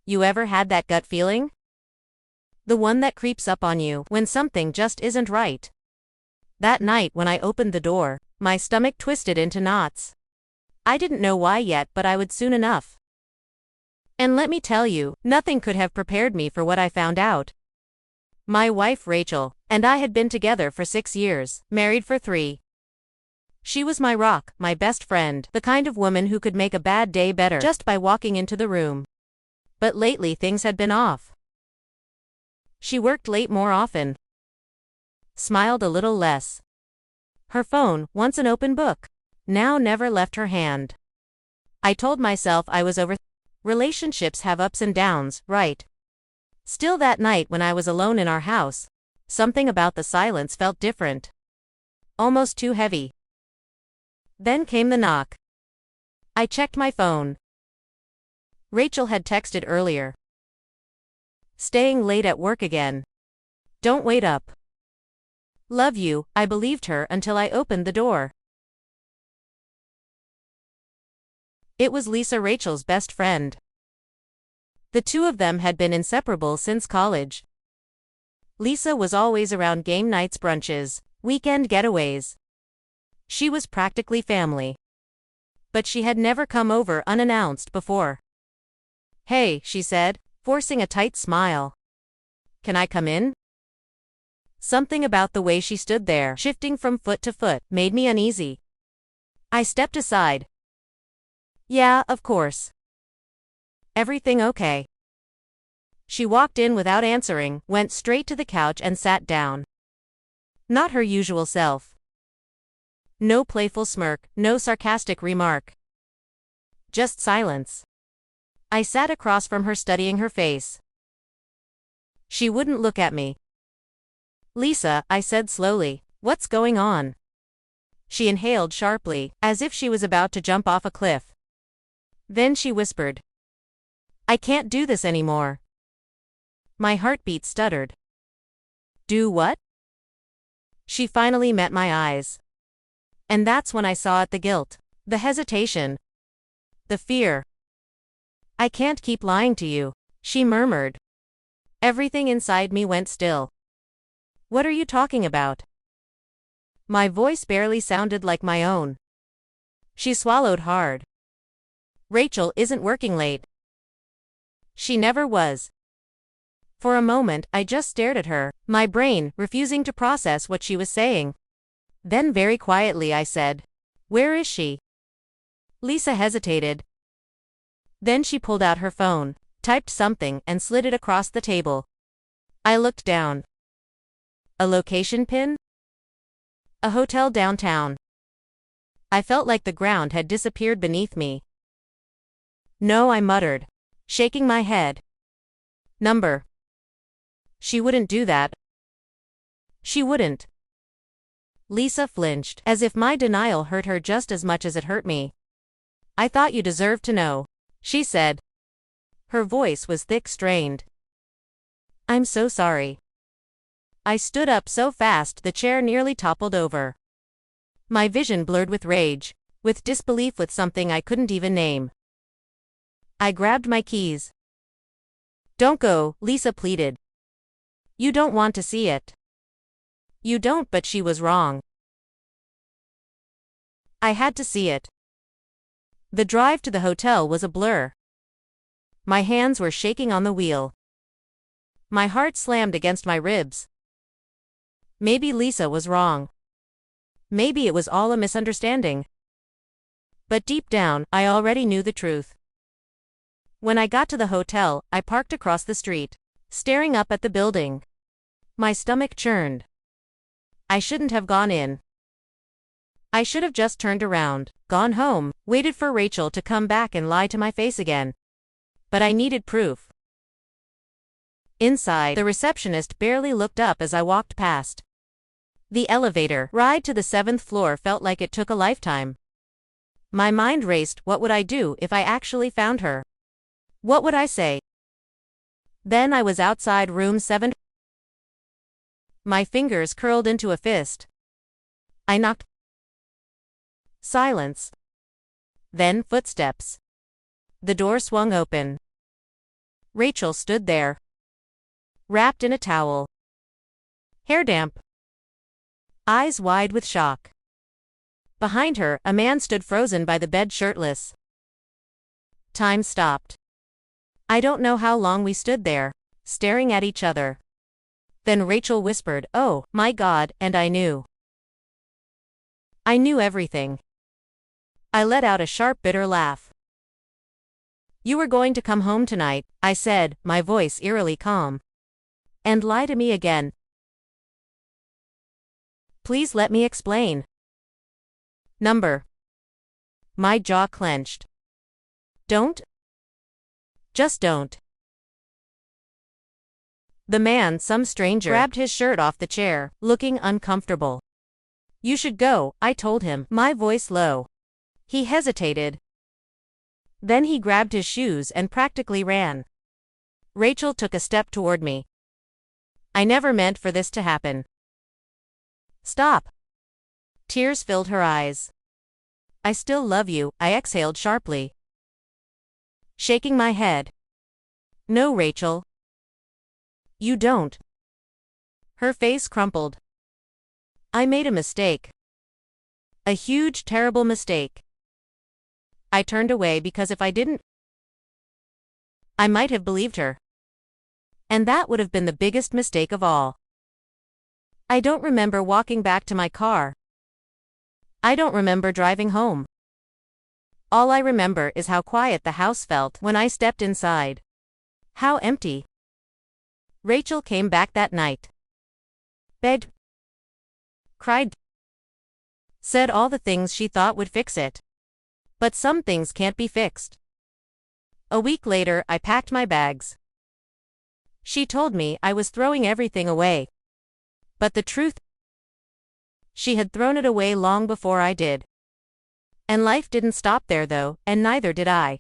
You ever had that gut feeling? The one that creeps up on you when something just isn't right. That night when I opened the door, my stomach twisted into knots. I didn't know why yet, but I would soon enough. And let me tell you, nothing could have prepared me for what I found out. My wife Rachel and I had been together for 6 years, married for 3. She was my rock, my best friend, the kind of woman who could make a bad day better just by walking into the room. But lately things had been off. She worked late more often, smiled a little less. Her phone, once an open book, now never left her hand. I told myself I was over. Relationships have ups and downs, right? Still, that night when I was alone in our house, something about the silence felt different. Almost too heavy. Then came the knock. I checked my phone. Rachel had texted earlier. Staying late at work again. Don't wait up. Love you, I believed her until I opened the door. It was Lisa, Rachel's best friend. The two of them had been inseparable since college. Lisa was always around game nights, brunches, weekend getaways. She was practically family. But she had never come over unannounced before. Hey, she said, forcing a tight smile. Can I come in? Something about the way she stood there, shifting from foot to foot, made me uneasy. I stepped aside. Yeah, of course. Everything okay? She walked in without answering, went straight to the couch and sat down. Not her usual self. No playful smirk, no sarcastic remark. Just silence. I sat across from her, studying her face. She wouldn't look at me. Lisa, I said slowly, what's going on? She inhaled sharply, as if she was about to jump off a cliff. Then she whispered, I can't do this anymore. My heartbeat stuttered. Do what? She finally met my eyes. And that's when I saw it, the guilt, the hesitation, the fear. I can't keep lying to you, she murmured. Everything inside me went still. What are you talking about? My voice barely sounded like my own. She swallowed hard. Rachel isn't working late. She never was. For a moment, I just stared at her, my brain refusing to process what she was saying. Then very quietly I said, where is she? Lisa hesitated. Then she pulled out her phone, typed something, and slid it across the table. I looked down. A location pin? A hotel downtown. I felt like the ground had disappeared beneath me. No, I muttered, shaking my head. Number. She wouldn't do that. She wouldn't. Lisa flinched, as if my denial hurt her just as much as it hurt me. I thought you deserved to know, she said. Her voice was thick, strained. I'm so sorry. I stood up so fast the chair nearly toppled over. My vision blurred with rage, with disbelief, with something I couldn't even name. I grabbed my keys. Don't go, Lisa pleaded. You don't want to see it. You don't, but she was wrong. I had to see it. The drive to the hotel was a blur. My hands were shaking on the wheel. My heart slammed against my ribs. Maybe Lisa was wrong. Maybe it was all a misunderstanding. But deep down, I already knew the truth. When I got to the hotel, I parked across the street, staring up at the building. My stomach churned. I shouldn't have gone in. I should have just turned around, gone home, waited for Rachel to come back and lie to my face again. But I needed proof. Inside, the receptionist barely looked up as I walked past. The elevator ride to the 7th floor felt like it took a lifetime. My mind raced. What would I do if I actually found her? What would I say? Then I was outside room 7. My fingers curled into a fist. I knocked. Silence. Then footsteps. The door swung open. Rachel stood there, wrapped in a towel, hair damp, eyes wide with shock. Behind her, a man stood frozen by the bed, shirtless. Time stopped. I don't know how long we stood there, staring at each other. Then Rachel whispered, "Oh, my God," and I knew. I knew everything. I let out a sharp, bitter laugh. "You were going to come home tonight," I said, my voice eerily calm. "And lie to me again." "Please let me explain." "Number." My jaw clenched. "Don't. Just don't." The man, some stranger, grabbed his shirt off the chair, looking uncomfortable. "You should go," I told him, my voice low. He hesitated. Then he grabbed his shoes and practically ran. Rachel took a step toward me. "I never meant for this to happen." "Stop." Tears filled her eyes. "I still love you," I exhaled sharply, shaking my head. "No, Rachel. You don't." Her face crumpled. "I made a mistake. A huge, terrible mistake." I turned away because if I didn't, I might have believed her. And that would have been the biggest mistake of all. I don't remember walking back to my car. I don't remember driving home. All I remember is how quiet the house felt when I stepped inside. How empty. Rachel came back that night. Begged. Cried. Said all the things she thought would fix it. But some things can't be fixed. A week later, I packed my bags. She told me I was throwing everything away. But the truth, she had thrown it away long before I did. And life didn't stop there though, and neither did I.